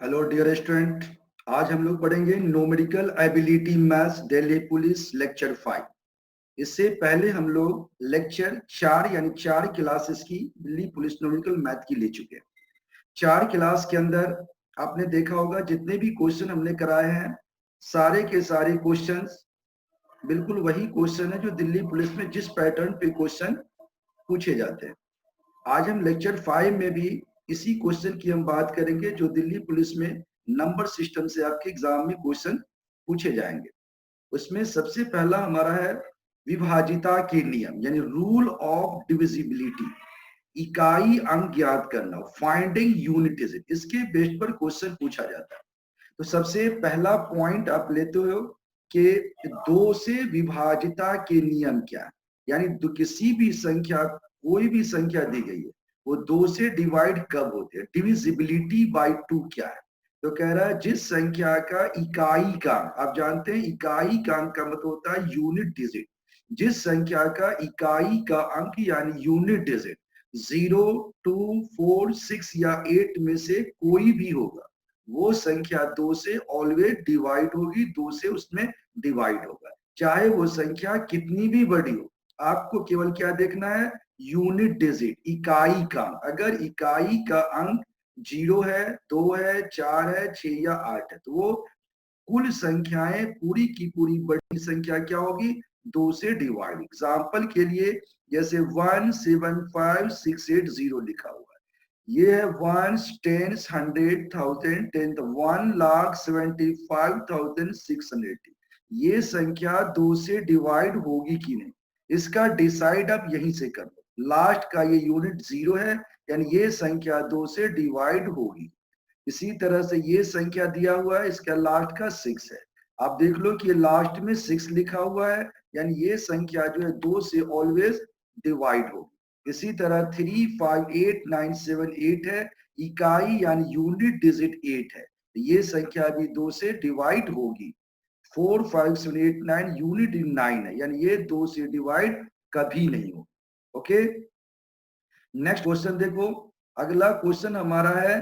Hello dear student. आज हम लोग पढ़ेंगे numerical ability maths Delhi police lecture 5। इससे पहले हम लोग लेक्चर 4 यानी 4 क्लासेस की दिल्ली पुलिस न्यूमेरिकल मैथ की ले चुके हैं। 4 क्लास के अंदर आपने देखा होगा जितने भी क्वेश्चन हमने कराए हैं सारे के सारे क्वेश्चंस बिल्कुल वही क्वेश्चन है जो दिल्ली पुलिस में जिस पैटर्न पे क्वेश्चन पूछे जाते हैं। आज हम लेक्चर 5 में भी इसी क्वेश्चन की हम बात करेंगे जो दिल्ली पुलिस में नंबर सिस्टम से आपके एग्जाम में क्वेश्चन पूछे जाएंगे। उसमें सबसे पहला हमारा है विभाजिता के नियम यानी रूल ऑफ डिविजिबिलिटी, इकाई अंक ज्ञात करना, फाइंडिंग यूनिट डिजिट। इसके बेस पर क्वेश्चन पूछा जाता है। तो सबसे पहला पॉइंट आप लेते हो कि दो से विभाजिता के नियम क्या है, यानी किसी भी संख्या, कोई भी संख्या दी गई है वो दो से डिवाइड कब होते हैं। डिविजिबिलिटी बाय 2 क्या है? तो कह रहा है जिस संख्या का इकाई का अंक, आप जानते हैं इकाई का अंक का मतलब होता है यूनिट डिजिट। जिस संख्या का इकाई का अंक यानी यूनिट डिजिट 0, 2, 4, 6 या 8 में से कोई भी होगा, वो संख्या 2 से ऑलवेज डिवाइड होगी, 2 से उसमें डिवाइड होगा, चाहे वो संख्या कितनी भी बड़ी हो। आपको केवल क्या देखना है? यूनिट डिजिट, इकाई का अंक। अगर इकाई का अंक 0 है, 2 है, 4 है, 6 या 8 है, तो वो कुल संख्याएं पूरी की पूरी बड़ी संख्या क्या होगी? 2 से डिवाइड। एग्जाम्पल के लिए जैसे 175680 लिखा हुआ है, ये है वंस, टेंस, 100,000, 10, 1,75,680। ये संख्या 2 से डिवाइड होगी कि नहीं, इसका डिसाइड आप यहीं से कर लो। लास्ट का ये यूनिट 0 है, यानी ये संख्या 2 से डिवाइड होगी। इसी तरह से ये संख्या दिया हुआ है, इसका लास्ट का 6 है। आप देख लो कि ये लास्ट में 6 लिखा हुआ है, यानी ये संख्या जो है 2 से ऑलवेज डिवाइड होगी। इसी तरह 358978 है, इकाई यानी यूनिट डिजिट 8 है, ये संख्या भी 2 से डिवाइड होगी। 45789 यूनिट 9 है, यानी ये 2 से डिवाइड कभी नहीं हो। ओके, नेक्स्ट क्वेश्चन देखो। अगला क्वेश्चन हमारा है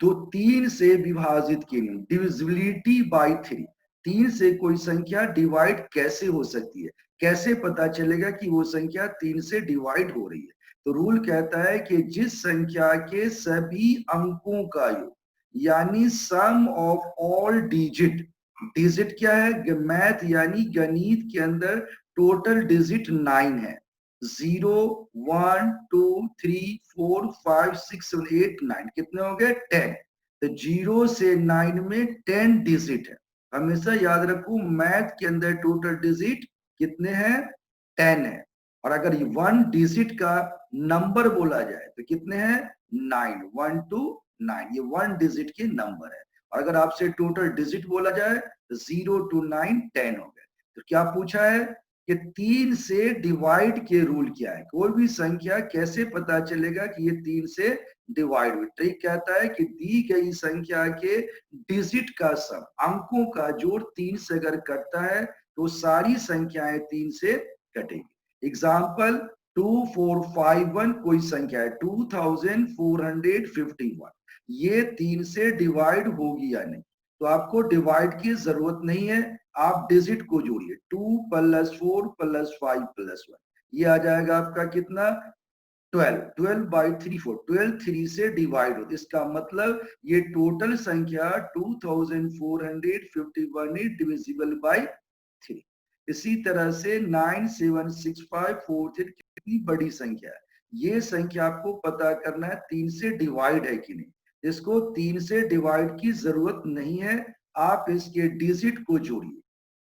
दो 3 से विभाजित के लिए डिविजिबिलिटी बाय 3। 3 से कोई संख्या डिवाइड कैसे हो सकती है, कैसे पता चलेगा कि वो संख्या 3 से डिवाइड हो रही है? तो रूल कहता है कि जिस संख्या के सभी अंकों का योग यानी सम ऑफ ऑल डिजिट, डिजिट क्या है? मैथ यानी गणित के अंदर टोटल डिजिट 9 है। 0, 1, 2, 3, 4, 5, 6, 7, 8, 9, कितने हो गए? 10। तो 0 से 9 में 10 डिजिट है। हमेशा याद रखो मैथ के अंदर टोटल डिजिट कितने हैं? 10 है। और अगर 1 डिजिट का नंबर बोला जाए तो कितने हैं? 9, 1 to 9, ये 1 डिजिट के नंबर है। और अगर आपसे टोटल डिजिट बोला जाए तो 0 to 9 10 हो गए। तो क्या पूछा है कि 3 से डिवाइड के रूल क्या है? कोई भी संख्या कैसे पता चलेगा कि ये 3 से डिवाइड हुई? ट्रिक कहता है कि दी गई संख्या के डिजिट का सम, अंकों का जोड़ 3 से अगर कटता है तो सारी संख्याएं 3 से कटेगी। एग्जाम्पल 2451 कोई संख्या है, 2451, ये 3 से डिवाइड होगी या नहीं? तो आपको डिवाइड की जरूरत नहीं है, आप डिजिट को जोड़िए। 2 + 4 + 5 + 1, ये आ जाएगा आपका कितना? 12। 12 बाई 3 4, 12 3 से डिवाइड होती, इसका मतलब ये टोटल संख्या 2451 इज डिविजिबल बाई 3। इसी तरह से 97654 कितनी बड़ी संख्या है, ये संख्या आपको पता करना है 3 से डिवाइड है कि नहीं। इसको 3 से डिवाइड की जरूरत नहीं है, आप इसके डिजिट को जोड़िए,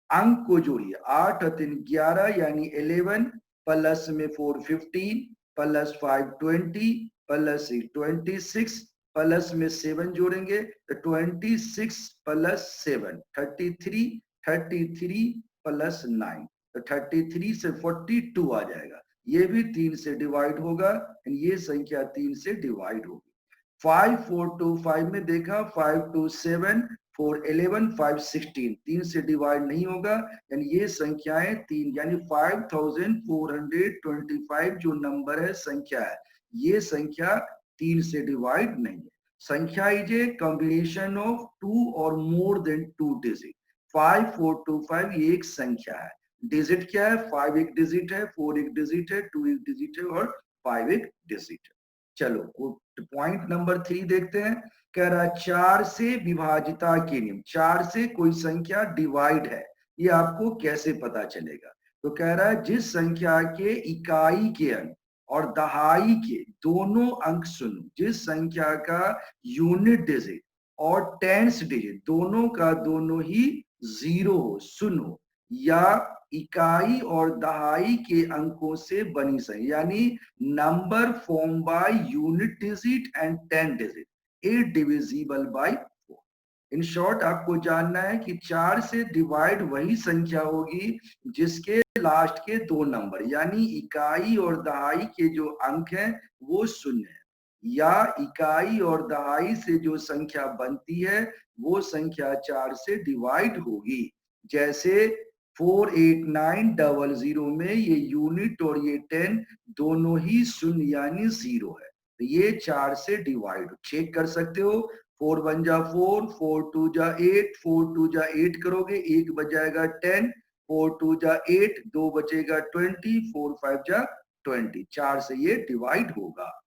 अंक को जोड़िए। 8 और 3 11 यानी 11, प्लस में 4 15, प्लस 5 20, प्लस 26, प्लस में 7 जोड़ेंगे तो 26 + 7 33, 33 + 9 तो 33 से 42 आ जाएगा। ये भी 3 से डिवाइड होगा, ये संख्या 3 से डिवाइड होगी। 5 4 2 5 में देखा, 5 2 7, 4 11, 5 16, 3 से डिवाइड नहीं होगा, यानी ये संख्याएं 3 यानी 5425 जो नंबर है, संख्या है, ये संख्या 3 से डिवाइड नहीं है। संख्या इज ए कॉम्बिनेशन ऑफ 2 और मोर देन 2 डिजिट। 5425 ये एक संख्या है। डिजिट क्या है? 5 एक डिजिट है, 4 एक डिजिट है, 2 एक डिजिट है और 5 एक डिजिट है। चलो पॉइंट नंबर 3 देखते हैं। कह रहा है 4 से विभाजिता के नियम। 4 से कोई संख्या डिवाइड है, ये आपको कैसे पता चलेगा? तो कह रहा है जिस संख्या के इकाई के अंक और दहाई के दोनों अंक सुनो, जिस संख्या का यूनिट डिजिट और टेंस डिजिट दोनों का दोनों ही 0 हो, सुनो, या इकाई और दहाई के अंकों से बनी संख्या, यानी number form by unit digit and 10 digit is divisible by 4। In short आपको जानना है कि 4 से डिवाइड वही संख्या होगी जिसके लास्ट के 2 नंबर यानी इकाई और दहाई के जो अंक हैं वो शून्य है, या इकाई और दहाई से जो संख्या बनती है वो संख्या 4 से डिवाइड होगी। जैसे 48900 में ये यूनिट और ये 10 दोनों ही शून्य यानी 0 है, तो ये 4 से डिवाइड चेक कर सकते हो। 4 1 जा 4, 4 2 जा 8, 4 2 जा 8 करोगे, 1 बच जाएगा 10, 4 2 जा 8, 2 बचेगा 20, 4 5 जा 20, 4 से ये डिवाइड होगा।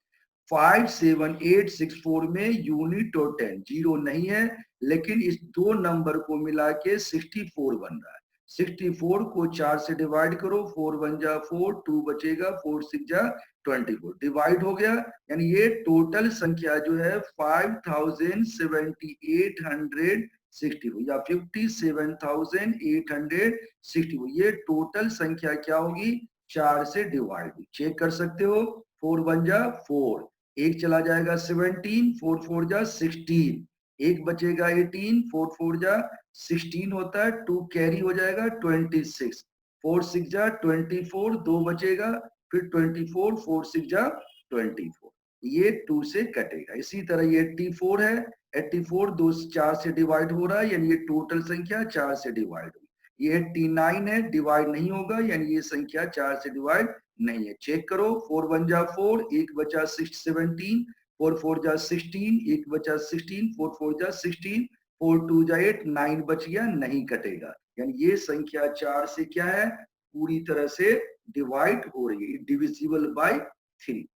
57864 में यूनिट और 10 जीरो नहीं है, लेकिन इस दो नंबर को मिला के 64 बन रहा है। 64 को 4 से डिवाइड करो, 4 1 जा 4, 2 बचेगा, 4 6 जा 24, डिवाइड हो गया। यानी ये टोटल संख्या जो है 57,864 या 57,864, ये टोटल संख्या क्या होगी? 4 से डिवाइड। चेक कर सकते हो। 4 1 जा 4, एक चला जाएगा 17, 4 4 जा 16, एक बचेगा 18, 4 4 जा 16 होता है, 2 कैरी हो जाएगा 26, 4 6 जा 24, 2 बचेगा, फिर 24, 4 6 जा 24, ये 2 से कटेगा। इसी तरह ये 84 है, 84 2 4 से डिवाइड हो रहा है, यानी ये टोटल संख्या 4 से डिवाइड होगी। ये 89 है, डिवाइड नहीं होगा, यानी ये संख्या 4 से डिवाइड नहीं है। चेक करो। 4 1 जा 4, एक बचा 17, 4 4 जा 16, एक बचा 16, 4 4 जा 16, 4 2 जा 8, 9 बच गया, नहीं कटेगा, यानी ये संख्या 4 से क्या है? पूरी तरह से डिवाइड हो रही है, डिविजिबल बाय 3।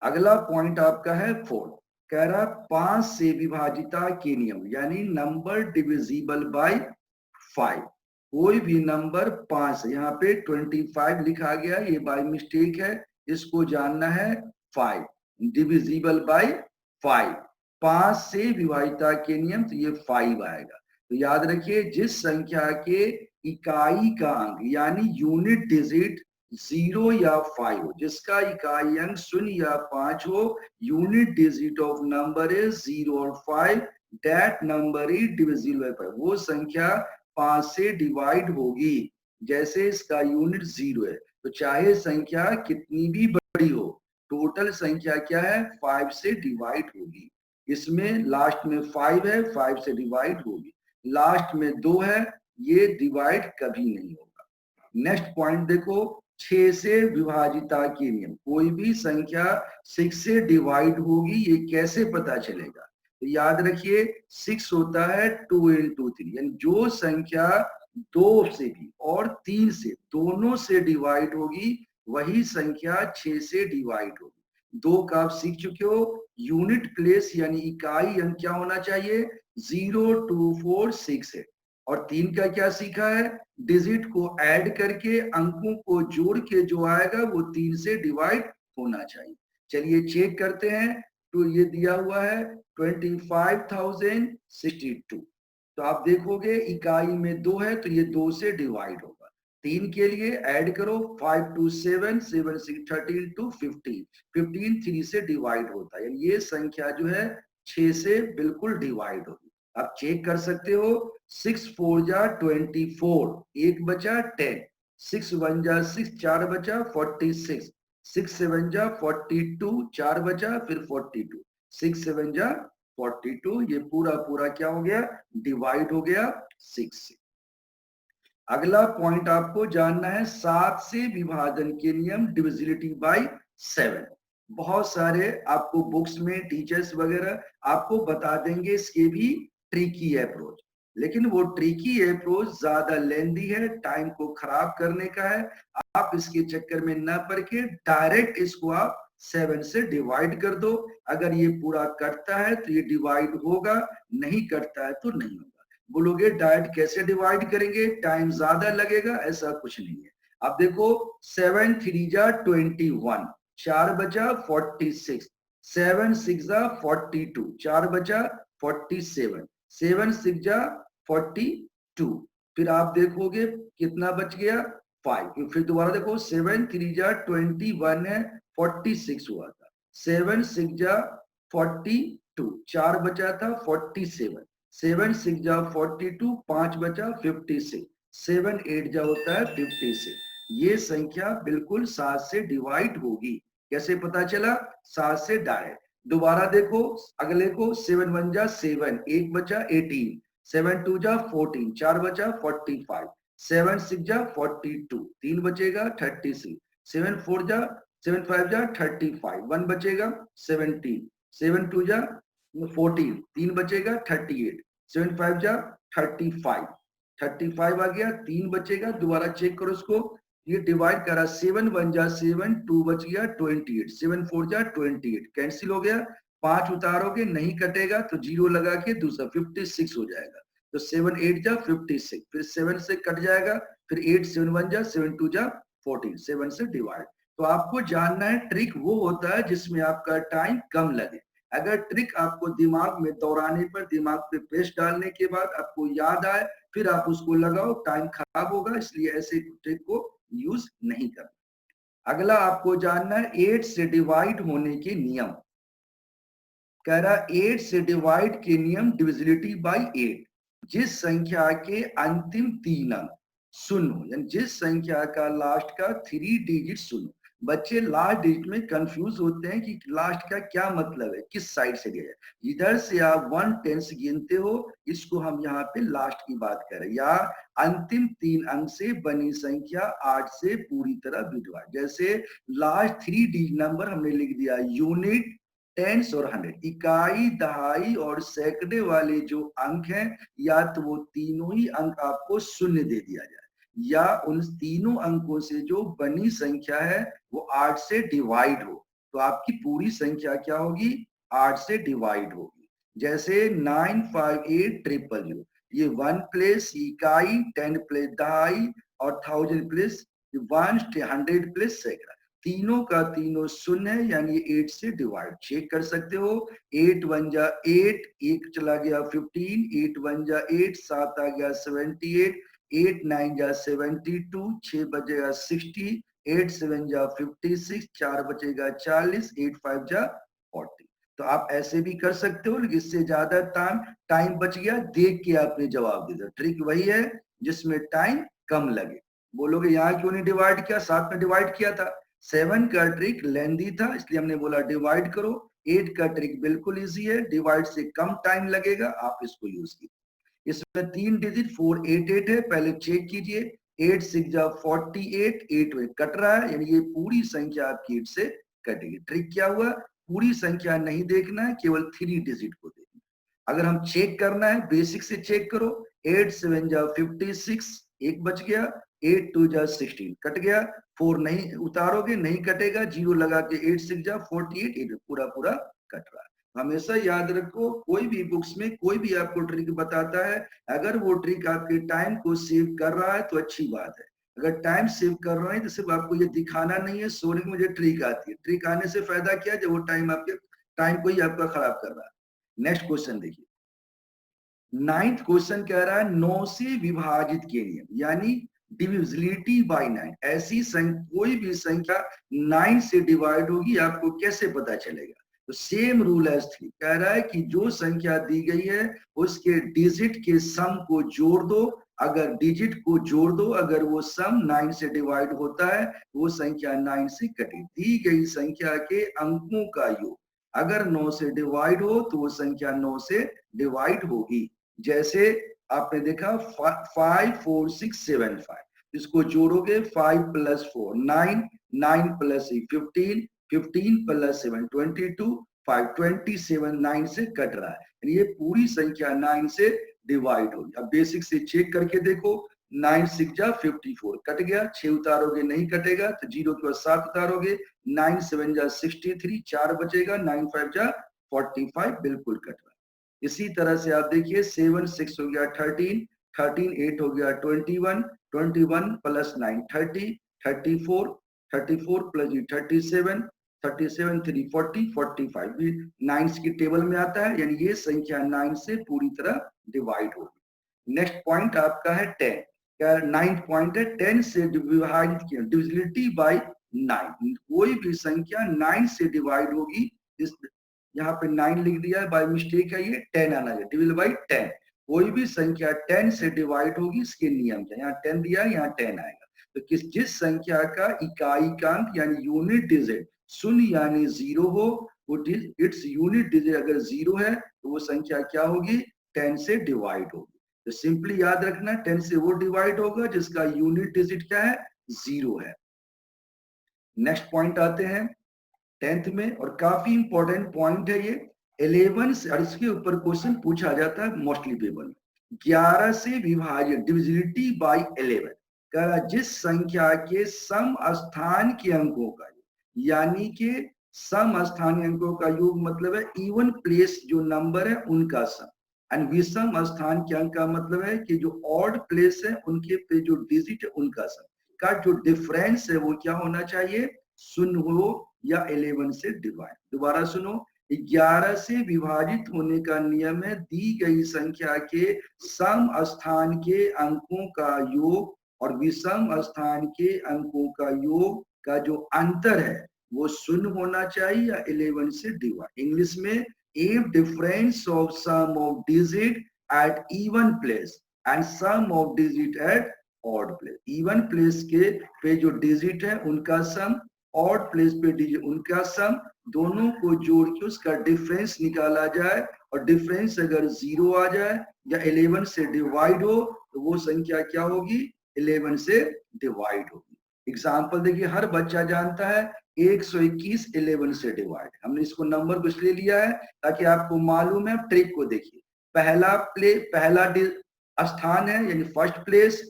अगला पॉइंट आपका है 4। कह रहा 5 से विभाजिता के नियम, यानी नंबर डिविजिबल बाय 5। कोई भी नंबर 5, यहाँ पे 25 लिखा गया, ये बाय मिस्टेक है, इसको जानना है 5 डिविजिबल बाय 5। 5 से विभाजिता के नियम, तो ये 5 आएगा। तो याद रखिए जिस संख्या के इकाई का अंक यानी यूनिट डिजिट 0 या 5 हो, जिसका इकाई अंक 0 या 5 हो, unit digit of number is 0 और 5, that number is divisible by 5, वो संख्या 5 से डिवाइड होगी। जैसे इसका यूनिट 0 है, तो चाहे संख्या कितनी भी बड़ी हो, टोटल संख्या क्या है? 5 से डिवाइड होगी। इसमें लास्ट में 5 है, 5 से डिवाइड होगी। लास्ट में 2 है, ये डिवाइड कभी नहीं होगा। नेक्स्ट पॉइंट देखो, 6 से विभाजिता के नियम। कोई भी संख्या 6 से डिवाइड होगी, ये कैसे पता चलेगा? तो याद रखिए 6 होता है 2 into 3, यानी जो संख्या 2 से भी और 3 से दोनों से डिवाइड होगी वही संख्या 6 से डिवाइड होगी। 2 का आप सीख चुके हो, यूनिट प्लेस यानी इकाई अंक क्या होना चाहिए? 0 2 4 6 है। और 3 का क्या सीखा है? डिजिट को ऐड करके अंकों को जोड़ के जो आएगा वो 3 से डिवाइड होना चाहिए। चलिए चेक करते हैं। तो ये दिया हुआ है 25,062, तो आप देखोगे इकाई में 2 है, तो ये 2 से डिवाइड होगा। 3 के लिए ऐड करो, 5 2 7, 7 6 13 to 15, 15 3 से डिवाइड होता है, ये संख्या जो है 6 से बिल्कुल डिवाइड होगी। आप चेक कर सकते हो। 6 4 जा 24, एक बचा 10, 6 1 जा 6, 4 बचा 46, 6 7 जा 42, 4 बचा फिर 42, 6 7 जा 42, ये पूरा पूरा क्या हो गया? डिवाइड हो गया 6 से। अगला पॉइंट आपको जानना है 7 से विभाजन के नियम, डिविजिबिलिटी बाय 7। बहुत सारे आपको बुक्स में टीचर्स वगैरह आपको बता देंगे इसके भी ट्रिकी अप्रोच, लेकिन वो ट्रिकी अप्रोच ज्यादा लेंदी है, टाइम को खराब करने का है। आप इसके चक्कर में न पड़ के डायरेक्ट इसको आप 7 से डिवाइड कर दो। अगर ये पूरा करता है तो ये डिवाइड होगा, नहीं करता है तो नहीं होगा। बोलोगे डायरेक्ट कैसे डिवाइड करेंगे, टाइम ज्यादा लगेगा, ऐसा कुछ नहीं है। अब देखो 7 3 जा 21, 4 बचा 46, 7 6 जा 42, 4 बचा 47, 7 6 जा 42। फिर आप देखोगे कितना बच गया 5। फिर दोबारा देखो 7 3 जा 21 है, 46 हुआ था, 7 6 जा 42, 4 बचा था 47, 7 6 जा 42, 5 बचा 56, 7 8 जा होता है 56। ये संख्या बिल्कुल 7 से डिवाइड होगी। कैसे पता चला, 7 से डायरेक्ट। दोबारा देखो अगले को, 7 1 जा 7, 1 बचा 18, 7 2 जा 14, 4 बचा 45, 7 6 जा 42, 3 बचेगा 36, 7 4 जा 7 5 जा 35, 1 बचेगा 17, 7 2 जा 14, 3 बचेगा 38, 7 5 जा 35, 35 आ गया, 3 बचेगा। दोबारा चेक करो इसको, ये डिवाइड करा, 7 1 जा 7, 2 बच गया 28, 7 4 जा 28, कैंसिल हो गया। 5 उतारोगे नहीं कटेगा तो 0 लगा के दूसरा 56 हो जाएगा। तो 7 8 जा 56, फिर 7 से कट जाएगा, फिर 8 7 1 जा 7 2 जा 14, 7 से डिवाइड। तो आपको जानना है ट्रिक वो होता है जिसमें आपका टाइम कम लगे। अगर ट्रिक आपको दिमाग में दोहराने पर, दिमाग पे पेस्ट डालने के बाद आपको याद आए, फिर आप उसको लगाओ, टाइम खराब होगा, इसलिए ऐसे ट्रिक को यूज नहीं करना। अगला आपको जानना है 8 से डिवाइड होने के नियम। कह रहा 8 से डिवाइड के नियम, डिविजिबिलिटी बाय 8। जिस संख्या के अंतिम 3 अंक सुनो, यानी जिस संख्या का लास्ट का 3 डिजिट सुनो। बच्चे लास्ट डिजिट में कंफ्यूज होते हैं कि लास्ट का क्या मतलब है, किस साइड से गया है। इधर से आप 1 10 गिनते हो, इसको हम यहाँ पे लास्ट की बात करें, या अंतिम 3 अंक से बनी संख्या 8 से पूरी तरह डिवाइड। जैसे लास्ट 3 डिजिट नंबर हमने लिख दिया यूनिट, टेंस और 100, इकाई, दहाई और सैकड़े वाले जो अंक हैं, या तो वो तीनों ही अंक आपको शून्य दे दिया जाए, या उन तीनों अंकों से जो बनी संख्या है वो 8 से डिवाइड हो, तो आपकी पूरी संख्या क्या होगी, 8 से डिवाइड होगी। जैसे 958 000, ये 1 प्लेस इकाई, 10 प्लेस दहाई और 1000 प्लेस 100 प्लेस सैकड़ा, तीनों का तीनों शून्य है, यानी 8 से डिवाइड। चेक कर सकते हो, 8 1 जा 8, 1 चला गया 15, 8 1 जा 8, 7 आ गया 78, 8 9 जा 72, 6 बचेगा 60, 8 7 जा 56, 4 बचेगा 40, 8 5 जा 40। तो आप ऐसे भी कर सकते हो, लेकिन इससे ज्यादा टाइम बच गया, देख के आपने जवाब दे दिया। ट्रिक वही है जिसमें टाइम कम लगे। बोलोगे यहाँ क्यों नहीं डिवाइड किया, साथ में डिवाइड किया था। 7 का ट्रिक लेंदी था, इसलिए हमने बोला डिवाइड करो। 8 का ट्रिक बिल्कुल इजी है, डिवाइड से कम टाइम लगेगा, आप इसको यूज कीजिए। इसमें 3 डिजिट 488 है, पहले चेक कीजिए। 8 6 जा 48, 8 में कट रहा है, यानी ये पूरी संख्या आपकी 8 से कटेगी। ट्रिक क्या हुआ, पूरी संख्या नहीं देखना है, केवल 3 डिजिट को देखना है। अगर हम चेक करना है, बेसिक से चेक करो। 8 7 जा 56, एक बच गया, 8 2 जा 16 कट गया, 4 नहीं उतारोगे नहीं कटेगा, 0 लगा के 8 6 जा 48, 8 पूरा पूरा कट रहा है। हमेशा याद रखो, कोई भी बुक्स में कोई भी आपको ट्रिक बताता है, अगर वो ट्रिक आपके टाइम को सेव कर रहा है तो अच्छी बात है। अगर टाइम सेव कर रहा है तो सिर्फ आपको ये दिखाना नहीं है सोने की मुझे ट्रिक आती है। ट्रिक आने से फायदा क्या, जब वो टाइम आपके टाइम को ही आपका खराब कर रहा है। नेक्स्ट क्वेश्चन देखिए, 9th क्वेश्चन कह रहा है 9 से विभाजित के नियम, यानी डिविजिबिलिटी बाय 9। ऐसी कोई भी संख्या 9 से डिवाइड होगी, आपको कैसे पता चलेगा। तो सेम रूल एज 3 कह रहा है कि जो संख्या दी गई है उसके डिजिट के सम को जोड़ दो। अगर डिजिट को जोड़ दो, अगर वो सम 9 से डिवाइड होता है, वो संख्या 9 से कटे। दी गई संख्या के अंकों का योग अगर 9 से डिवाइड हो तो वो संख्या 9 से डिवाइड होगी। जैसे आपने देखा 5 4 6 7 5, इसको जोड़ोगे 5 + 4 9, 9 + 8 15, 15 प्लस 7 22, 5 27 9 से कट रहा है, यानी ये पूरी संख्या 9 से डिवाइड होगी। अब बेसिक से चेक करके देखो, 9 6 जा 54 कट गया, 6 उतारोगे नहीं कटेगा तो 0 के बाद 7 उतारोगे, 9 7 जा 63, 4 बचेगा, 9 5 जा 45, बिल्कुल कट रहा है। इसी तरह से आप देखिए 7 6 हो गया 13, 13 8 हो गया 21, 21 प्लस 9 30, 34, 34 प्लस 37, 37 3 40, 45 भी 9 की टेबल में आता है, यानी ये संख्या 9 से पूरी तरह डिवाइड होगी। नेक्स्ट पॉइंट आपका है 10, क्या 9th पॉइंट है 10 से विभाजित किया, डिविजिबिलिटी बाय 9, कोई भी संख्या 9 से डिवाइड होगी, इस यहाँ पे 9 लिख दिया है बाय मिस्टेक है, ये 10 आना है, डिविजिबल बाय 10, कोई भी संख्या 10 से डिवाइड होगी, इसके नियम है, यहाँ 10 दिया है, यहाँ 10 आएगा। तो जिस संख्या का इकाईकांक यानी यूनिट डिजिट शून्य यानी 0 हो, वो इट्स यूनिट डिजिट अगर 0 है तो वो संख्या क्या होगी, 10 से डिवाइड होगी। तो सिंपली याद रखना 10 से वो डिवाइड होगा जिसका यूनिट डिजिट क्या है, 0 है। नेक्स्ट पॉइंट आते हैं 10th में, और काफी इंपॉर्टेंट पॉइंट है ये। 11 से, और इसके ऊपर क्वेश्चन पूछा जाता है मोस्टली पेपर में, 11 से विभाजित डिविजिबिलिटी बाय 11, कह जिस संख्या के सम स्थान के अंकों का, यानी कि सम स्थानीय अंकों का योग मतलब है इवन प्लेस जो नंबर है उनका सम, एंड विषम स्थान के अंक का मतलब है कि जो ऑड प्लेस है उनके पे जो डिजिट है उनका सम का जो डिफरेंस है वो क्या होना चाहिए, शून्य हो या 11 से डिवाइड। दोबारा सुनो, 11 से विभाजित होने का नियम है दी गई संख्या के सम स्थान के अंकों का योग और विषम स्थान के अंकों का योग का जो अंतर है वो शून्य होना चाहिए या 11 से डिवाइड। इंग्लिश में if difference of sum of digit at even place and sum of digit at odd place, even place के पे जो डिजिट है उनका सम, ऑड प्लेस पे डिजिट उनका सम, दोनों को जोड़ के उसका डिफरेंस निकाला जाए, और डिफरेंस अगर 0 आ जाए या 11 से डिवाइड हो तो वो संख्या क्या होगी, 11 से डिवाइड होगी। एग्जाम्पल देखिए, हर बच्चा जानता है 121 11 से डिवाइड, हमने इसको नंबर को इसलिए लिया है ताकि आपको मालूम है। ट्रिक को देखिए, पहला स्थान है यानी first place,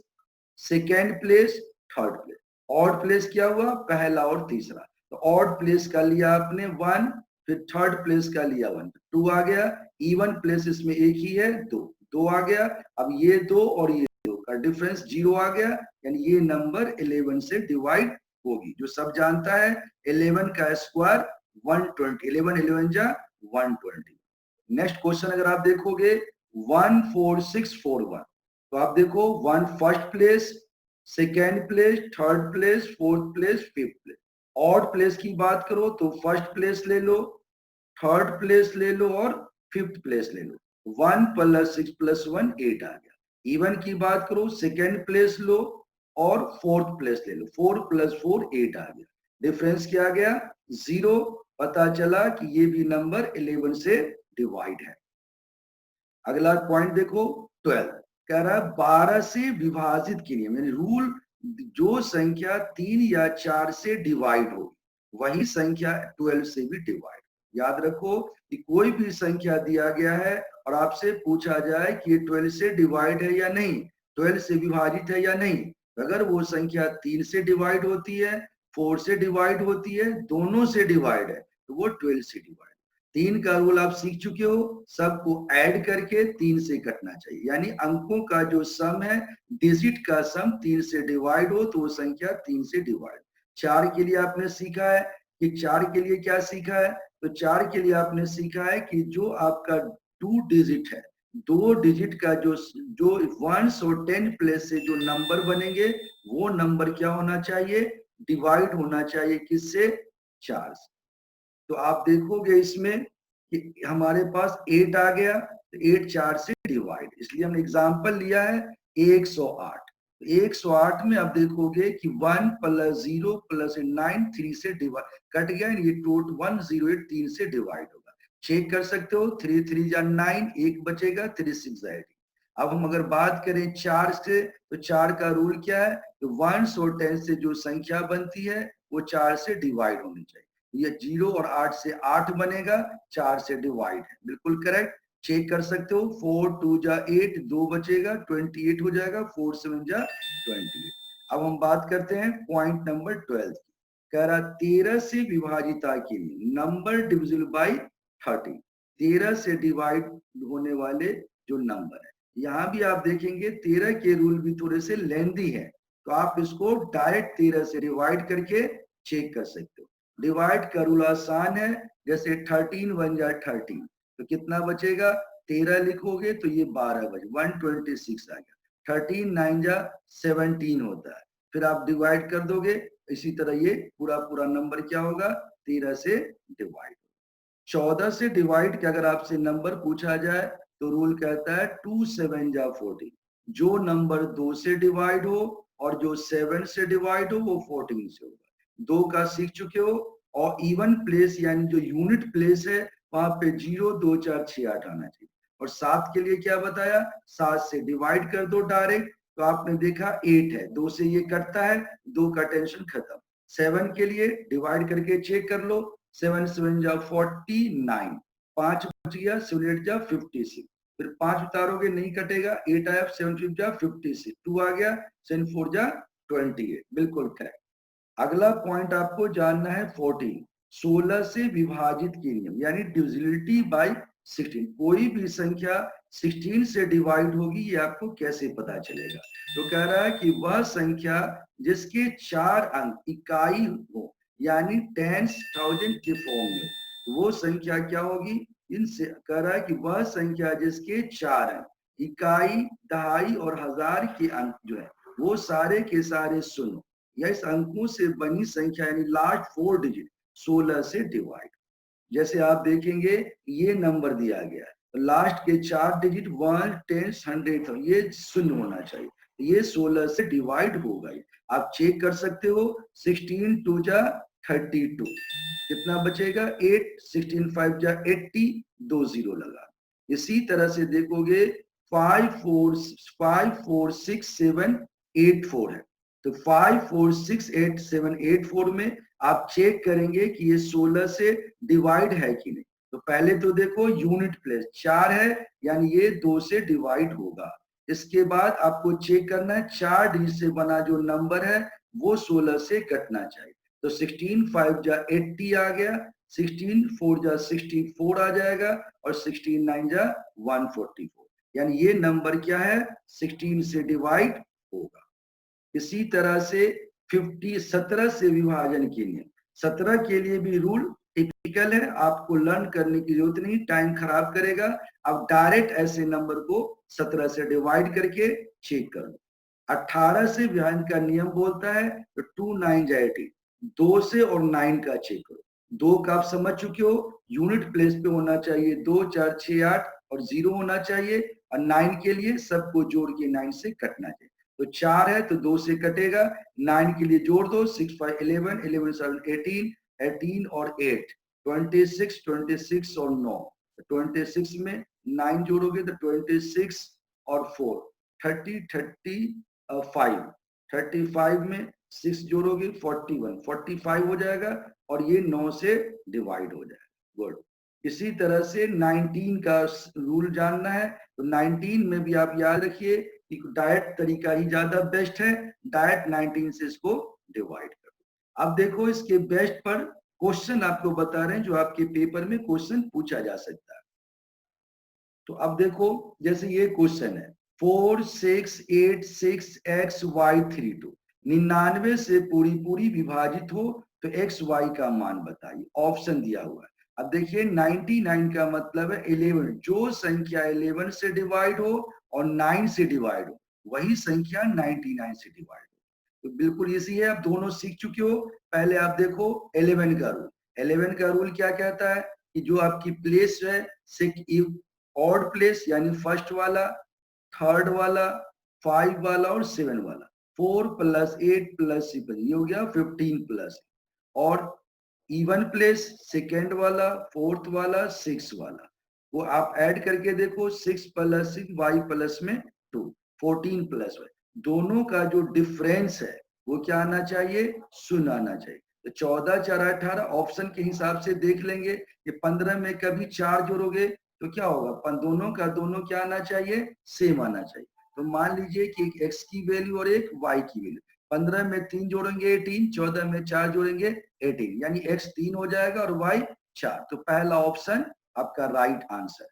second place, third place, odd place क्या हुआ, पहला और तीसरा, तो ऑड प्लेस का लिया आपने 1, फिर थर्ड प्लेस का लिया 1, 2 आ गया, इवन प्लेस इसमें एक ही है 2 आ गया, अब ये 2 और ये 2 का डिफरेंस 0 आ गया, यानी ये नंबर 11 से डिवाइड होगी। जो सब जानता है 11 का स्क्वायर 120, 11 11 जा 120। नेक्स्ट क्वेश्चन अगर आप देखोगे 14641, तो आप देखो 1 first place, second place, third place, fourth place, fifth place. Odd place की बात करो तो फर्स्ट प्लेस ले लो, थर्ड प्लेस ले लो और फिफ्थ प्लेस ले लो, 1 प्लस 6 प्लस 1 8 आ गया। इवन की बात करो सेकेंड प्लेस लो और फोर्थ प्लेस ले लो, 4 प्लस 4 8 आ गया, डिफरेंस क्या आ गया 0, पता चला कि ये भी नंबर 11 से डिवाइड है। अगला पॉइंट देखो 12, कह रहा है 12 से विभाजित के लिए, यानी रूल, जो संख्या 3 या 4 से डिवाइड हो वही संख्या 12 से भी डिवाइड। याद रखो कि कोई भी संख्या दिया गया है और आपसे पूछा जाए कि ये 12 से डिवाइड है या नहीं, 12 से विभाजित है या नहीं, अगर वो संख्या 3 से डिवाइड होती है, 4 से डिवाइड होती है, दोनों से डिवाइड है, तो वो 12 से डिवाइड। 3 का रूल आप सीख चुके हो, सबको ऐड करके 3 से कटना चाहिए, यानी अंकों का जो सम है, डिजिट का सम 3 से डिवाइड हो तो वो संख्या 3 से डिवाइड। 4 के लिए आपने सीखा है कि 4 के लिए क्या सीखा है, तो 4 के लिए आपने सीखा है कि जो आपका 2 डिजिट है, 2 डिजिट का जो 1 और 10 प्लेस से जो नंबर बनेंगे वो नंबर क्या होना चाहिए, डिवाइड होना चाहिए, किससे, 4 से। तो आप देखोगे इसमें कि हमारे पास 8 आ गया, तो 8 4 से डिवाइड, इसलिए हमने एग्जांपल लिया है 108। 108 में आप देखोगे कि 1 प्लस 0 प्लस 9 3 से डिवाइड कट गया, ये टोटल 108 3 से डिवाइड होगा। चेक कर सकते हो, 3 3 जा 9, 1 बचेगा, 3 6 जा 18। अब हम अगर बात करें 4 से, तो 4 का रूल क्या है, तो 1 और 10 से जो संख्या बनती है वो 4 से डिवाइड होनी चाहिए, ये 0 और 8 से 8 बनेगा, 4 से डिवाइड है, बिल्कुल करेक्ट। चेक कर सकते हो, 4 2 जा 8, 2 बचेगा, 28 हो जाएगा, 4 7 जा 28। अब हम बात करते हैं पॉइंट नंबर 12 की। कह रहा 13 से विभाजिता के लिए नंबर डिविजिबल बाई 30, 13 से डिवाइड होने वाले जो नंबर है। यहाँ भी आप देखेंगे 13 के रूल भी थोड़े से लेंदी है, तो आप इसको डायरेक्ट 13 से डिवाइड करके चेक कर सकते हो। डिवाइड का रूल आसान है, जैसे 13 1 जा 13, तो कितना बचेगा, 13 लिखोगे तो ये 12 बचे, 126 आ गया। 13 9 जा 17 होता है, फिर आप डिवाइड कर दोगे, इसी तरह ये पूरा पूरा नंबर क्या होगा, 13 से डिवाइड। 14 से डिवाइड के अगर आपसे नंबर पूछा जाए तो रूल कहता है 2 7 जा 14, जो नंबर 2 से डिवाइड हो और जो 7 से डिवाइड हो वो 14 से होगा। 2 का सीख चुके हो, और इवन प्लेस यानी जो यूनिट प्लेस है वहां पे 0 2 4 6 8 आना चाहिए। और 7 के लिए क्या बताया, 7 से डिवाइड कर दो डायरेक्ट, तो आपने देखा 8 है, 2 से ये कटता है, 2 का टेंशन खत्म। 7 के लिए डिवाइड करके चेक कर लो, 7 7 जा 49, 5 बच गया, 7 8 जा 56, फिर 5 उतारोगे नहीं कटेगा, 8 आया, 7 5 जा 56, 2 आ गया, 7 4 जा 28, बिल्कुल करेक्ट। अगला पॉइंट आपको जानना है 14, 16 से विभाजित के नियम, यानी डिविजिबिलिटी बाय 16। कोई भी संख्या 16 से डिवाइड होगी, ये आपको कैसे पता चलेगा। तो कह रहा है कि वह संख्या जिसके 4 अंक इकाई हो, यानी टेंस थाउजेंड के फॉर्म में, तो वो संख्या क्या होगी, इनसे कह रहा है कि वह संख्या जिसके 4 अंक, इकाई, दहाई और हजार के अंक जो है वो सारे के सारे शून्य या इस अंकों से बनी संख्या, यानी लास्ट 4 डिजिट 16 से डिवाइड। जैसे आप देखेंगे ये नंबर दिया गया है, तो लास्ट के 4 डिजिट 1 10 100 ये शून्य होना चाहिए, ये 16 से डिवाइड होगा। आप चेक कर सकते हो, 16 2 जा 32, कितना बचेगा 8, 16 5 जा 80, 2 0 लगा। इसी तरह से देखोगे 5 4 5 4 6 7 8 4 है, तो 5 4 6 8 7 8 4 में आप चेक करेंगे कि ये 16 से डिवाइड है कि नहीं। तो पहले तो देखो यूनिट प्लेस 4 है, यानी ये 2 से डिवाइड होगा। इसके बाद आपको चेक करना है 4 डिजिट से बना जो नंबर है वो 16 से कटना चाहिए। तो 16 5 जा 80 आ गया, 16 4 जा 64 आ जाएगा, और 16 9 जा 144, यानी ये नंबर क्या है, 16 से डिवाइड होगा। इसी तरह से 17 से विभाजन के लिए, 17 के लिए भी रूल टिपिकल है, आपको लर्न करने की जरूरत नहीं, टाइम खराब करेगा। अब डायरेक्ट ऐसे नंबर को 17 से डिवाइड करके चेक कर लो। 18 से विभाजन का नियम बोलता है तो 2 9 जा 18, 2 से और 9 का चेक करो। 2 का आप समझ चुके हो, यूनिट प्लेस पे होना चाहिए 2 4 6 8 और 0 होना चाहिए, और 9 के लिए सबको जोड़ के 9 से कटना चाहिए। तो 4 है तो 2 से कटेगा, 9 के लिए जोड़ दो, 6 5 11 11 7 18, 18 और 8 26, 26 और 9, 26 में 9 जोड़ोगे तो 26 और 4 30 35, 35 में 6 जोड़ोगे 41, 45 हो जाएगा, और ये 9 से डिवाइड हो जाएगा। गुड। इसी तरह से 19 का रूल जानना है, तो 19 में भी आप याद रखिए कि डायरेक्ट तरीका ही ज्यादा बेस्ट है, डायरेक्ट 19 से इसको डिवाइड करो। अब देखो इसके बेस्ट पर क्वेश्चन आपको बता रहे हैं जो आपके पेपर में क्वेश्चन पूछा जा सकता है। तो अब देखो जैसे ये क्वेश्चन है 4 6 8 6 x y 3 2, 99 से पूरी पूरी विभाजित हो तो x y का मान बताइए, ऑप्शन दिया हुआ है। अब देखिए 99 का मतलब है 11, जो संख्या 11 से डिवाइड हो और 9 से डिवाइड हो वही संख्या 99 से डिवाइड हो। तो बिल्कुल इजी है, आप दोनों सीख चुके हो। पहले आप देखो 11 का रूल, 11 का रूल क्या कहता है कि जो आपकी प्लेस है ऑड प्लेस, यानी फर्स्ट वाला, थर्ड वाला, 5 वाला और 7 वाला, 4 + 8 + 6, ये हो गया 15 प्लस। और इवन प्लेस सेकेंड वाला, फोर्थ वाला, 6 वाला, वो आप ऐड करके देखो 6 + 6 y प्लस में 2, 14 प्लस y, दोनों का जो डिफरेंस है वो क्या आना चाहिए, शून्य आना चाहिए। तो 14 4 18 ऑप्शन के हिसाब से देख लेंगे कि 15 में कभी 4 जोड़ोगे तो क्या होगा, दोनों का दोनों क्या आना चाहिए, सेम आना चाहिए। तो मान लीजिए कि एक x की वैल्यू और एक y की वैल्यू, 15 में 3 जोड़ेंगे 18, 14 में 4 जोड़ेंगे 18, यानी x 3 हो जाएगा और y 4। तो पहला ऑप्शन आपका राइट आंसर।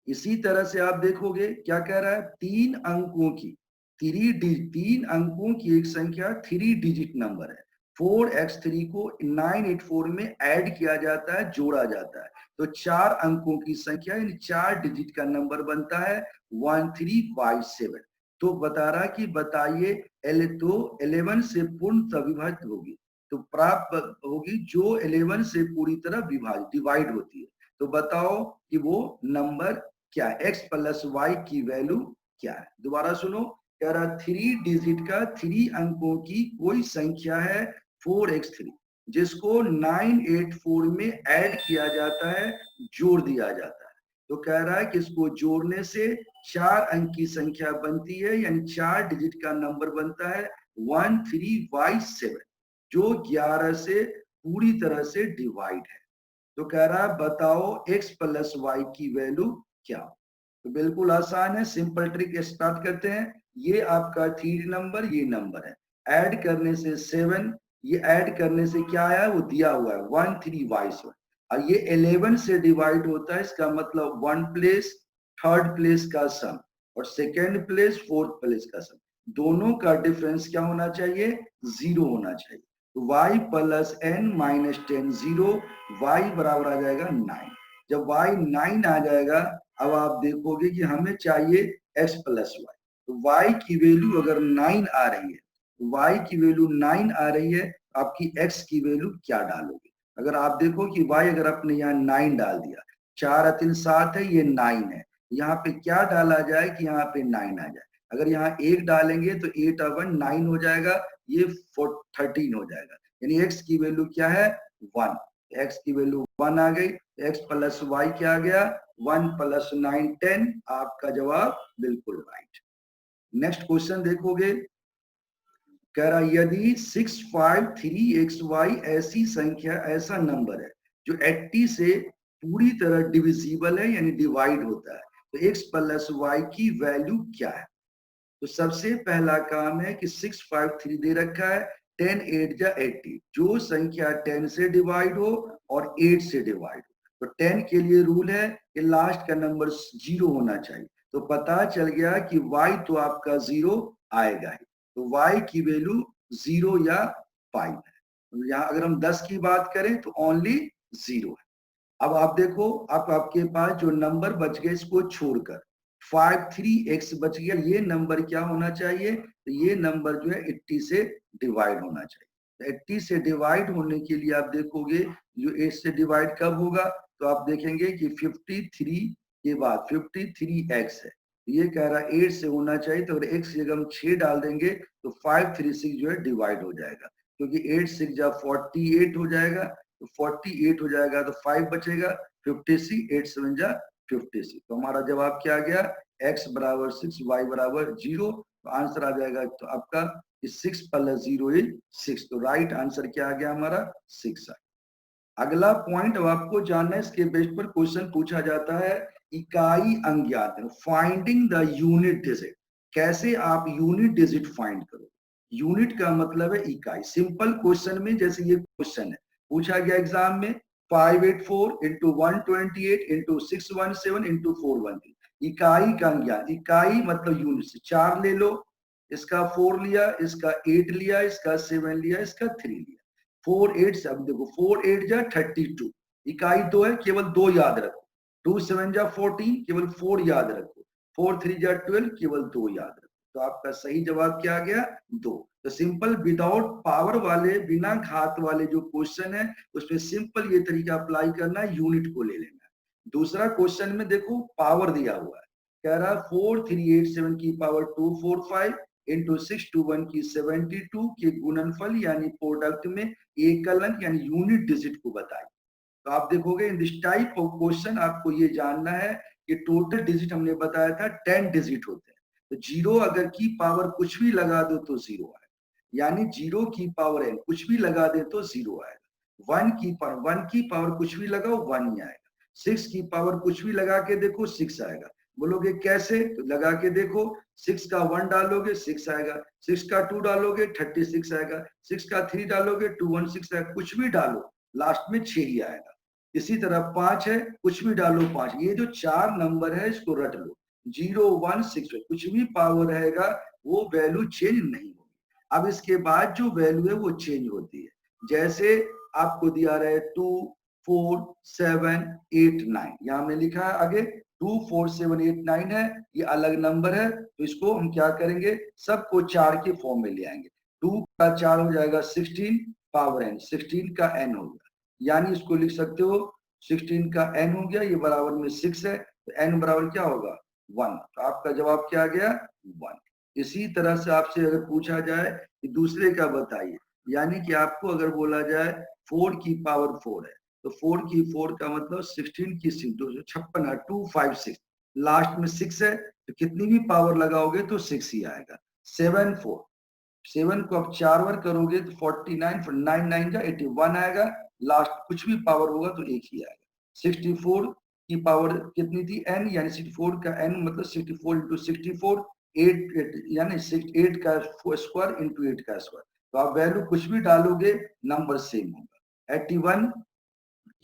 इसी तरह से आप देखोगे क्या कह रहा है, 3 अंकों की एक संख्या 3 डिजिट नंबर है। 4x3 को 984 में ऐड किया जाता है, जोड़ा जाता है, तो 4 अंकों की संख्या यानी 4 डिजिट का नंबर बनता है 1357। तो बता रहा कि बताइए तो 11 से पूर्णतः विभाजित होगी, तो प्राप्त होगी जो 11 से पूरी तरह विभाजित डिवाइड होती है। तो बताओ कि वो नंबर क्या है, x प्लस वाई की वैल्यू क्या है। दोबारा सुनो, कह रहा 3 डिजिट का 3 अंकों की कोई संख्या है 4x3, जिसको 984 में ऐड किया जाता है, जोड़ दिया जाता है। तो कह रहा है कि इसको जोड़ने से 4 अंक की संख्या बनती है, यानी 4 डिजिट का नंबर बनता है 1357, जो 11 से पूरी तरह से डिवाइड है। तो कह रहा है बताओ x प्लस वाई की वैल्यू क्या। तो बिल्कुल आसान है, सिंपल ट्रिक स्टार्ट करते हैं। ये आपका 3 नंबर, ये नंबर है, ऐड करने से 7, ये ऐड करने से क्या आया, वो दिया हुआ है 13y7, और ये 11 से डिवाइड होता है, इसका मतलब 1 प्लेस थर्ड प्लेस का सम और सेकेंड प्लेस फोर्थ प्लेस का सम, दोनों का डिफरेंस क्या होना चाहिए, 0 होना चाहिए। तो y plus n minus 10 0, y बराबर आ जाएगा 9। जब y 9 आ जाएगा, अब आप देखोगे कि हमें चाहिए x प्लस वाई। तो y की वैल्यू अगर 9 आ रही है, y की वैल्यू 9 आ रही है, आपकी x की वैल्यू क्या डालोगे। अगर आप देखो कि y अगर आपने यहाँ 9 डाल दिया, 4 3 7 है, ये 9 है, यहाँ पे क्या डाला जाए कि यहाँ पे 9 आ जाए। अगर यहाँ 1 डालेंगे तो 8 1 9 हो जाएगा, ये 13 हो जाएगा, यानी x की वैल्यू क्या है 1। x की वैल्यू 1 आ गई, x प्लस वाई क्या आ गया 1 प्लस 9 10, आपका जवाब बिल्कुल राइट। नेक्स्ट क्वेश्चन देखोगे, कह रहा यदि 653xy ऐसी संख्या, ऐसा नंबर है जो 80 से पूरी तरह डिविजिबल है, यानी डिवाइड होता है, तो x प्लस वाई की वैल्यू क्या है। तो सबसे पहला काम है कि 653 दे रखा है, 10 8 जा 80, जो संख्या 10 से डिवाइड हो और 8 से डिवाइड हो। तो 10 के लिए रूल है कि लास्ट का नंबर 0 होना चाहिए, तो पता चल गया कि y तो आपका 0 आएगा ही, तो y की वैल्यू 0 या 5 है। तो यहाँ अगर हम 10 की बात करें तो ओनली 0 है। अब आप देखो, आपके पास जो नंबर बच गए इसको छोड़कर 53x बच गया, ये नंबर क्या होना चाहिए, तो ये नंबर जो है 80 से डिवाइड होना चाहिए। तो 80 से डिवाइड होने के लिए आप देखोगे जो 8 से डिवाइड कब होगा, तो आप देखेंगे कि 53 के बाद 53x है, ये कह रहा है 8 से होना चाहिए, तो अगर x की जगह हम 6 डाल देंगे तो 536 जो है डिवाइड हो जाएगा, क्योंकि 8 6 जा 48 हो जाएगा, तो 48 हो जाएगा, तो 5 बचेगा, 56 8 7 जा 56। तो हमारा जवाब क्या आ गया, x बराबर 6 y बराबर 0। तो आंसर आ जाएगा तो आपका 6 प्लस 0 इज 6। तो राइट आंसर क्या आ गया हमारा 6। अगला पॉइंट अब आपको जानना है, इसके बेस पर क्वेश्चन पूछा जाता है, इकाई अंज्ञात है, फाइंडिंग द यूनिट डिजिट। कैसे आप यूनिट डिजिट फाइंड करो। यूनिट का मतलब है इकाई। सिंपल क्वेश्चन में, जैसे ये क्वेश्चन है पूछा गया एग्जाम में, 584 इंटू 128 इंटू 617 इंटू 413, इकाई का अंज्ञात। इकाई मतलब यूनिट से 4 ले लो, इसका 4 लिया, इसका 8 लिया, इसका 7 लिया, इसका 3 लिया, 4 8 से, अब देखो 4 8 जा 32, इकाई 2 है, केवल 2 याद रखो, 2 7 जा 14, केवल 4 याद रखो, 4 3 जा 12, केवल 2 याद रखो। तो आपका सही जवाब क्या आ गया 2। तो सिंपल विदाउट पावर वाले, बिना घात वाले जो क्वेश्चन है उसमें सिंपल ये तरीका अप्लाई करना है, यूनिट को ले लेना है। दूसरा क्वेश्चन में देखो पावर दिया हुआ है, कह रहा है 4387 की पावर 245 इंटू 621 की 72 के गुणनफल यानी प्रोडक्ट में एकल अंक यानी यूनिट डिजिट को बताइए। तो आप देखोगे in this type of question आपको ये जानना है कि टोटल डिजिट हमने बताया था 10 डिजिट होते हैं, तो 0 अगर की पावर कुछ भी लगा दो तो 0 आए, यानी 0 की पावर n कुछ भी लगा दे तो 0 आएगा। 1 की पावर कुछ भी लगाओ 1 ही आएगा। 6 की पावर कुछ भी लगा के देखो 6 आएगा। बोलोगे कैसे? तो लगा के देखो, 6 का 1 डालोगे 6 आएगा, 6 का 2 डालोगे 36 आएगा, 6 का 3 डालोगे 216 आएगा। कुछ भी डालो लास्ट में 6 ही आएगा। इसी तरह 5 है, कुछ भी डालो 5। ये जो 4 नंबर है इसको रट लो, 0 1 6 कुछ भी पावर रहेगा वो वैल्यू चेंज नहीं होगी। अब इसके बाद जो वैल्यू है वो चेंज होती है। जैसे आपको दिया रहे 2 4 7 8 9, यहाँ में लिखा है आगे 2 4 7 8 9 है, ये अलग नंबर है, तो इसको हम क्या करेंगे, सबको 4 के फॉर्म में ले आएंगे। 2 का 4 हो जाएगा 16 पावर n, 16 का n हो गया, यानी इसको लिख सकते हो 16 का n हो गया, ये बराबर में 6 है, तो n बराबर क्या होगा 1। तो आपका जवाब क्या आ गया 1। इसी तरह से आपसे अगर पूछा जाए कि दूसरे का बताइए, यानी कि आपको अगर बोला जाए 4 की पावर 4 है, तो 4 की 4 का मतलब 16 की 6 256 है, 256 लास्ट में 6 है, तो कितनी भी पावर लगाओगे तो 6 ही आएगा। 7 4 7 को आप 4 बार करोगे तो 49 फिर 9 9 का 81 आएगा, लास्ट कुछ भी पावर होगा तो एक ही आएगा। 64 की पावर कितनी थी n, यानी 64 का n मतलब 64 इंटू 64 8 यानी 8 का स्क्वायर इंटू 8 का स्क्वायर, तो आप वैल्यू कुछ भी डालोगे नंबर सेम होगा। 81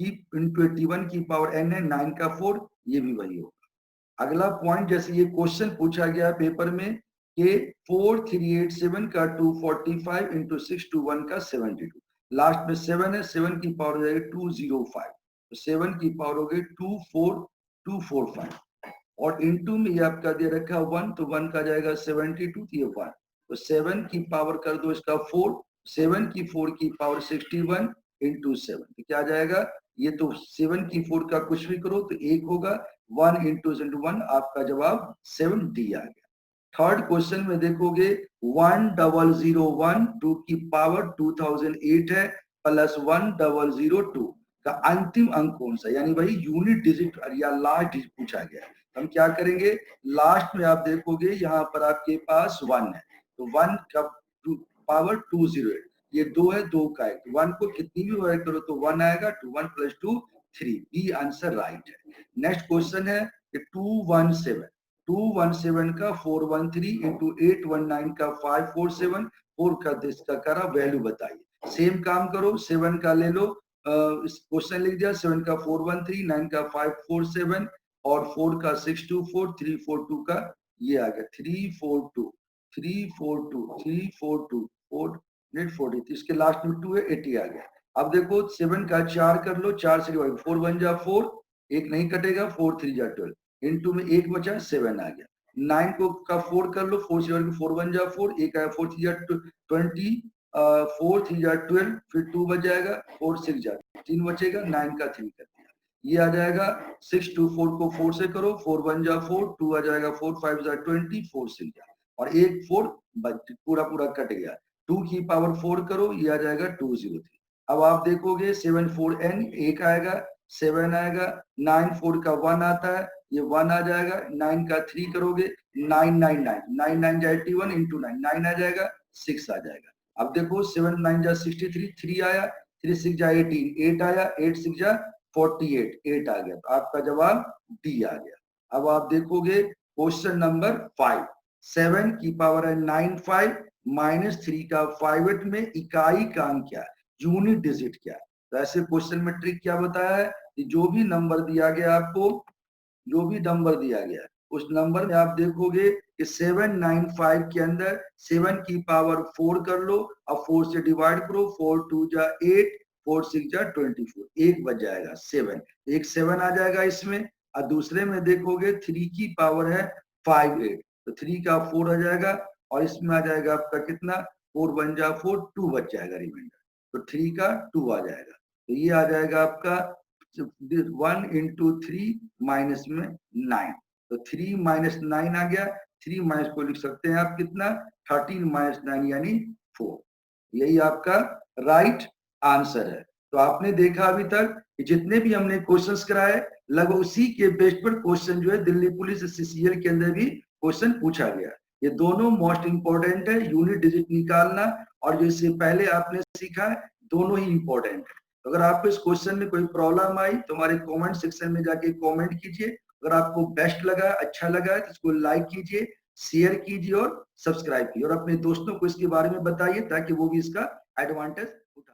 की इंटू 81 की पावर n है, 9 का 4, ये भी वही होगा। अगला पॉइंट, जैसे ये क्वेश्चन पूछा गया पेपर में कि 4387 का 245 इंटू 621 का 72, लास्ट में 7 है, 7 की पावर हो जाएगी 205, तो 7 की पावर हो गई 24245, और इंटू में ये आपका दे रखा 1, तो 1 का जाएगा 72, तो ये 1, तो 7 की पावर कर दो इसका 4, 7 की 4 की पावर 61 इंटू 7, तो क्या जाएगा, ये तो 7 की 4 का कुछ भी करो तो 1 होगा, 1 इंटू 1, आपका जवाब 7D आ गया। थर्ड क्वेश्चन में देखोगे 1001 2 की पावर 2008 है, प्लस 1002 का अंतिम अंक कौन सा, यानी वही यूनिट डिजिट या लास्ट डिजिट पूछा गया है। हम क्या करेंगे, लास्ट में आप देखोगे यहाँ पर आपके पास 1 है, तो 1 का पावर 208, ये 2 है, 2 का है, तो 1 को कितनी भी वर्ग करो तो 1 आएगा, 2 1 प्लस 2 3, बी आंसर राइट है। नेक्स्ट क्वेश्चन है 217 का 413 इंटू 819 का 547, 4 का इसका करा वैल्यू बताइए। सेम काम करो, 7 का ले लो, इस क्वेश्चन लिख दिया, 7 का 413, 9 का 547 और 4 का 624, 342 का ये आ गया 342 342 342 440, इसके लास्ट में 2 है, 80 आ गया। अब देखो 7 का 4 कर लो, 4 से डिवाइड, 4 1 जा 4, एक नहीं कटेगा, 4 3 जा 12, इनटू में एक बचा 7 आ गया। 9 को का 4 कर लो, 4 से 4 1 जा 4, एक आया 4 3 जा 20, 4 3 जा 12, फिर 2 बच जाएगा, 4 6 जा 3 बचेगा, 9 का 3 कर दिया, ये आ जाएगा 6 2 4 को 4 से करो, 4 1 जा 4, 2 आ जाएगा 4 5 जा 20, 4 6 जा, और एक 4 पूरा पूरा कट गया। 2 की पावर 4 करो, ये आ जाएगा 203। अब आप देखोगे 7 4 n, एक आएगा, 7 आएगा, 9 4 का 1 आता है, ये 1 आ जाएगा, 9 का 3 करोगे 999, 9 9 जा 81 इंटू 9, 9 आ जाएगा, 6 आ जाएगा। अब देखो 7 9 जा 63, 3 आया, 3 6 जा 18, 8 आया, 8 6 जा 48, 8 आ गया, तो आपका जवाब डी आ गया। अब आप देखोगे क्वेश्चन नंबर 5, 7 की पावर है 95 माइनस 3 का 58 में इकाई का अंक क्या है, यूनिट डिजिट क्या है। तो ऐसे क्वेश्चन में ट्रिक क्या बताया है कि जो भी नंबर दिया गया आपको, जो भी नंबर दिया गया है उस नंबर में आप देखोगे कि 795 के अंदर 7 की पावर 4 कर लो, अब 4 से डिवाइड करो, 4 2 जा 8, 4 6 जा 24, एक बच जाएगा 7, एक 7 आ जाएगा इसमें। और दूसरे में देखोगे 3 की पावर है 58, तो 3 का 4 आ जाएगा, और इसमें आ जाएगा आपका कितना, 4 1 जा 4, 2 बच जाएगा रिमाइंडर, तो 3 का 2 आ जाएगा, तो ये आ जाएगा आपका 1 इंटू 3 माइनस में 9, तो 3 माइनस 9 आ गया, 3 माइनस को लिख सकते हैं आप कितना, 13 माइनस 9 यानी 4, यही आपका राइट आंसर है। तो आपने देखा अभी तक कि जितने भी हमने क्वेश्चंस कराए लगभग उसी के बेस पर क्वेश्चन जो है दिल्ली पुलिस CCL के अंदर भी क्वेश्चन पूछा गया। ये दोनों मोस्ट इंपोर्टेंट है, यूनिट डिजिट निकालना और जो इससे पहले आपने सीखा है, दोनों ही इंपॉर्टेंट है। अगर आपको इस क्वेश्चन में कोई प्रॉब्लम आई तो हमारे कमेंट सेक्शन में जाके कमेंट कीजिए। अगर आपको बेस्ट लगा, अच्छा लगा तो इसको लाइक कीजिए, शेयर कीजिए और सब्सक्राइब कीजिए और अपने दोस्तों को इसके बारे में बताइए ताकि वो भी इसका एडवांटेज उठा